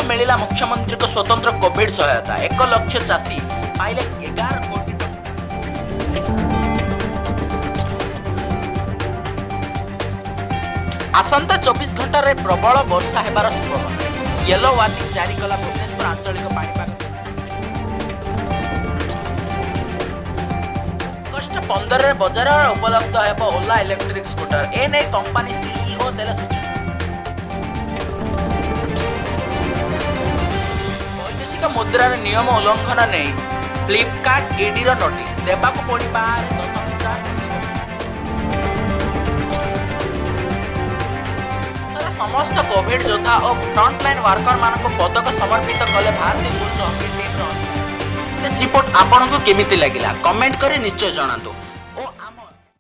मिला मुख्यमंत्री को स्वतंत्र कोविड सहायता 1 लाख चाषी पाइले 11 कोटी आसंता 24 घंटा रे प्रबल वर्षा हेबार संभावना येलो वार्निंग जारी कला भुवनेश्वर आंचलिक पाणीपाग अगस्ट 15 रे बजार उपलब्ध हेबो ओला इलेक्ट्रिक स्कूटर ए नै कंपनी सीईओ देला सूचना वैदेशिक मुद्रार नियम उल्लंघन नै फ्लिपकार्ट ईडी रो नोटिस देबाको पड़ी पारे 10,000 समस्त कोविड योद्धा और फ्रंटलाइन वर्कर मान पदक समर्पित कले भारतीय पुरुष हॉकी टीम रिपोर्ट आपन को केमिति लागिला कमेंट करी निश्चय जणातु।